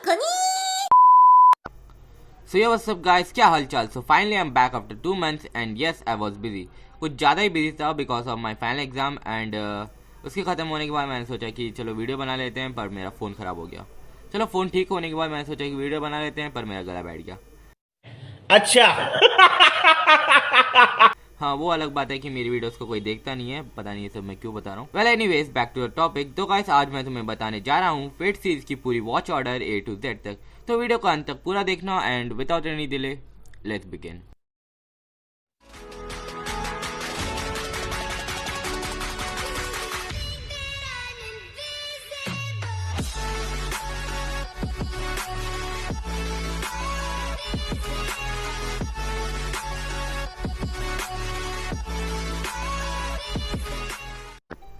So yeah, what's up guys, क्या हाल चाल। So finally I'm back after 2 months and yes I was busy, कुछ ज़्यादा ही busy था because of my final exam and उसके ख़त्म होने के बाद मैंने सोचा कि चलो वीडियो बना लेते हैं, पर मेरा फ़ोन ख़राब हो गया। चलो फ़ोन ठीक होने के बाद मैंने सोचा कि वीडियो बना लेते हैं, पर मेरा गला बैठ गया। अच्छा। हाँ, वो अलग बात है कि मेरी वीडियोस को कोई देखता नहीं है, पता नहीं ये सब मैं क्यों बता रहा हूँ। Well anyways, back to the topic. तो गाइस आज मैं तुम्हें बताने जा रहा हूँ फेट सीरीज की पूरी watch order A to Z तक। तो वीडियो को अंत तक पूरा देखना and without any delay let's begin.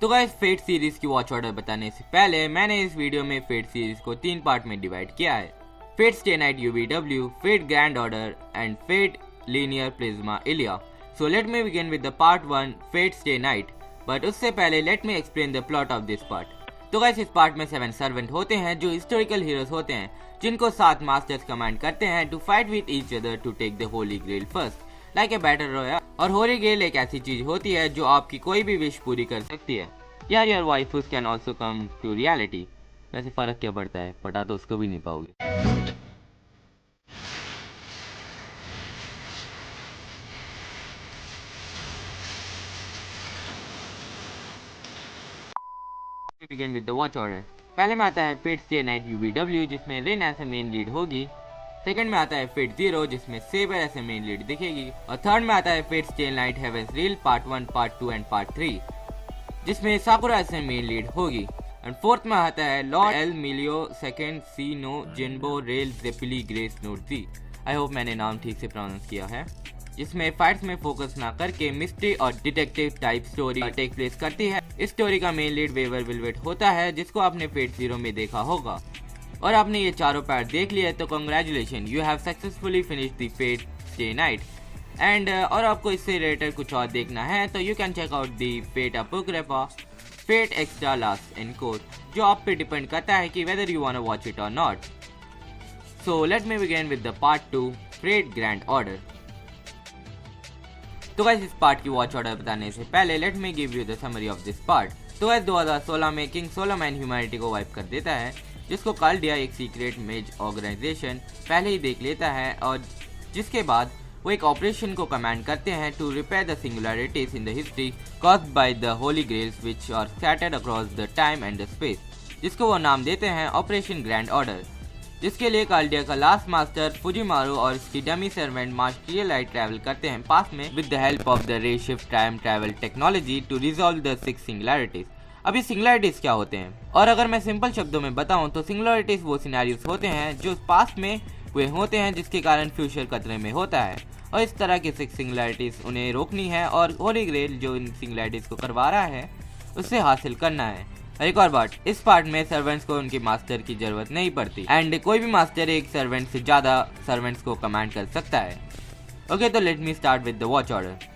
तो गाइस फेट सीरीज की वॉच ऑर्डर बताने से पहले मैंने इस वीडियो में फेट सीरीज को 3 पार्ट में डिवाइड किया है। Fate Stay Night UVW, Fate Grand Order and Fate Linear Prisma Illya. So let me begin with the part 1 Fate Stay Night, but उससे पहले let me explain the plot of this part. तो guys इस part में 7 servant होते हैं जो historical heroes होते हैं, जिनको 7 मास्टर्स कमांड करते हैं to fight with each other to take the holy grail first like a battle royal. और होली ग्रेल एक ऐसी चीज होती है जो आपकी कोई भी विश पूरी कर सकती है। यार your waifus can also come to reality. वैसे फर्क क्या पड़ता है, पटा तो उसको भी नहीं पाओगे। Begin with the watch order। पहले में आता है फेट स्टे नाइट UVW जिसमें रेन ऐसे मेन लीड होगी। सेकंड में आता है फेट जीरो जिसमें सेबर ऐसे मेन लीड दिखेगी। और थर्ड में आता है Fate Stay Night Heaven's Feel part 1, part 2 and part 3 जिसमें साकुरा ऐसे मेन लीड होगी। एंड फोर्थ में आता है Lord El Melloi second sei no Jikenbo Rail Zeppelin Grace Note जी। आई होप मैंने नाम ठीक से प्रोनाउंस किया है। जिसमें फाइट्स में फोकस ना करके मिस्ट्री और detective type story take place करती है। इस स्टोरी का मेन लीड वेवर विल्वेट होता है, जिसको आपने फेट जीरो में देखा होगा। और आपने ये चारों पार्ट देख लिए तो congratulation, you have successfully finish the Fate Stay Night. And और आपको इससे रिलेटेड कुछ और देखना है तो you can check out the Fate Apocrypha Fate Extra Last Encore, जो आप पे डिपेंड करता है कि whether you want to watch it और not. So let me begin with the part 2 Fate Grand Order. तो गाइस इस पार्ट की वॉच ऑर्डर बताने से पहले let me give you the summary of this part. तो गाइस 2016 में king Solomon humanity को वाइप कर देता है, जिसको काल्डिया एक सीक्रेट मेज ऑर्गेनाइजेशन पहले ही देख लेता है, और जिसके बाद वो एक ऑपरेशन को कमांड करते हैं to repair the singularities in the history caused by the Holy Grails which are scattered across the time and the space, जिसको वो नाम देते हैं ऑपरेशन ग्रैंड ऑर्डर। जिसके लिए काल्डिया का लास्ट मास्टर फुजिमारू और इसकी dummy servant master light travel करते हैं पास में with the help of the rayshift time travel technology to resolve the 6 singularities. अभी सिंगुलरिटीज क्या होते हैं, और अगर मैं सिंपल शब्दों में बताऊं तो सिंगुलरिटीज वो सिनेरियोस होते हैं जो पास्ट में हुए होते हैं, जिसके कारण फ्यूचर खतरे में होता है। और इस तरह की 6 सिंगुलरिटीज उन्हें रोकनी है, और होली ग्रेल जो इन सिंगुलरिटीज को करवा रहा है उससे हासिल करना है। एक और बात, इस पार्ट में सर्वेंट्स को उनके मास्टर की जरूरत नहीं पड़ती, एंड कोई भी मास्टर एक सर्वेंट से ज्यादा सर्वेंट्स को कमांड कर सकता है। ओके, तो let me start with the watch order.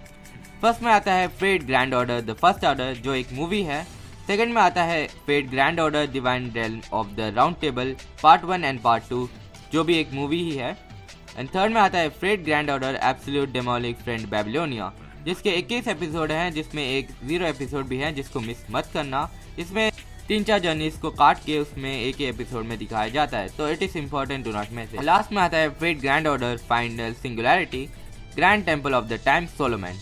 First में आता है Fate Grand Order the first order, जो एक मूवी है। सेकंड में आता है Fate Grand Order Divine Realm of the Round Table part 1 and part 2, जो भी एक मूवी ही है। एंड थर्ड में आता है Fate Grand Order Absolute Demonic Front Babylonia, जिसके 21 एपिसोड हैं, जिसमें एक 0 एपिसोड भी है जिसको मिस मत करना। इसमें 3-4 जर्नीज को काट के उसमें एक ही एपिसोड में दिखाया जाता है, तो it is important to not miss it. Last में आता है Fate Grand Order Final Singularity Grand Temple of the Time Solomon,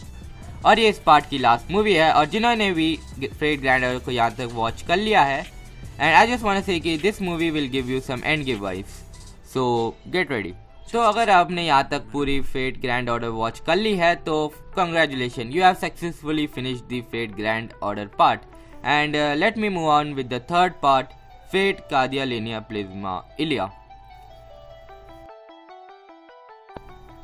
और ये इस पार्ट की लास्ट मूवी है। और जिन्होंने भी फेट ग्रैंड ऑर्डर को यहाँ तक वॉच कर लिया है, and I just want to say कि this movie will give you some and give vibes, so get ready. तो अगर आपने यहाँ तक पूरी फेट ग्रैंड ऑर्डर वॉच कर ली है तो congratulation, you have successfully finished the Fate Grand Order part. And let me move on with the third part Fate Kaleid Linear Prisma Illya.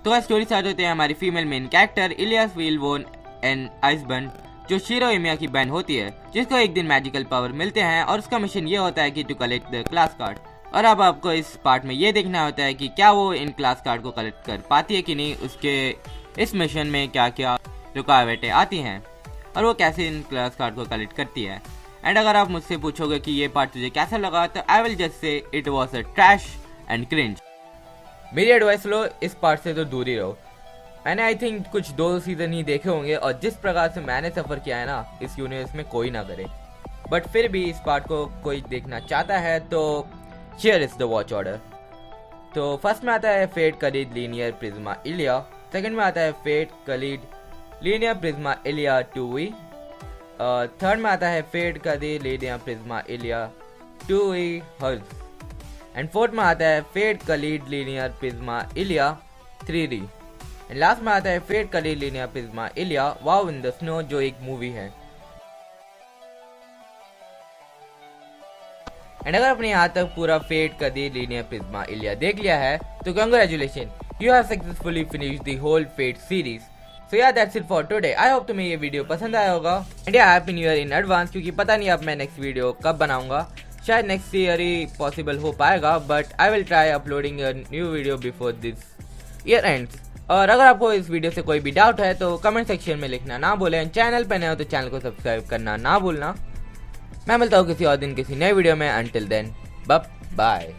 तो स्टोरी स्टार्ट होते हैं हमारी female main character Illyasviel von Einzbern, जो Shirou एमिया की बहन होती है, जिसको एक दिन मैजिकल पावर मिलते हैं, और उसका मिशन ये होता है कि to collect the class card. और अब आपको इस पार्ट में ये देखना होता है कि क्या वो इन क्लास कार्ड को कलेक्ट कर पाती है कि नहीं, उसके इस मिशन में क्या क्या रुकावटें आती हैं, और वो कैसे इन क्लास कार्ड को कलेक्ट करती है। एंड अगर आप मुझसे पूछोगे कि ये पार्ट तुझे कैसा लगा, तो I will just say it was a trash and cringe. मेरी एडवाइस लो, इस पार्ट से तो दूर ही रहो। मैंने आई थिंक कुछ 2 सीजन ही देखे होंगे और जिस प्रकार से मैंने सफ़र किया है ना, इस यूनिवर्स में कोई ना करे। बट फिर भी इस पार्ट को कोई देखना चाहता है तो here is the watch order. तो फर्स्ट में आता है फेट कलीड लीनियर प्रिज्मा इलिया, सेकंड में आता है फेट कलीड लीनियर प्रिज्मा इलिया 2E, थर्ड में आता है फेट कलीड लीनियर प्रिज्मा इलिया 2E हर्ज, एंड फोर्थ में आता है fate कलीड linear Prisma Iliya 3D, and last में आता है fate कलीड linear Prisma Iliya wow in the snow, जो एक मूवी है। एंड अगर आपने यहाँ तक पूरा फेट कलीड लीनियर प्रिज्मा इलिया देख लिया है तो congratulation, you have successfully finished the whole Fate series. So yeah that's it for today. I hope तुम्हें ये वीडियो पसंद आया होगा and yeah happy new year in advance, क्योंकि पता नहीं अब मैं नेक्स्ट वीडियो कब बनाऊंगा। शायद नेक्स्ट ईयर ही पॉसिबल हो पाएगा, but I will try uploading a new video before this year ends. और अगर आपको इस वीडियो से कोई भी डाउट है तो कमेंट सेक्शन में लिखना ना भूलें। चैनल पर नए हो तो चैनल को सब्सक्राइब करना ना भूलना। मैं मिलता हूँ किसी और दिन किसी नए वीडियो में। Until then bye.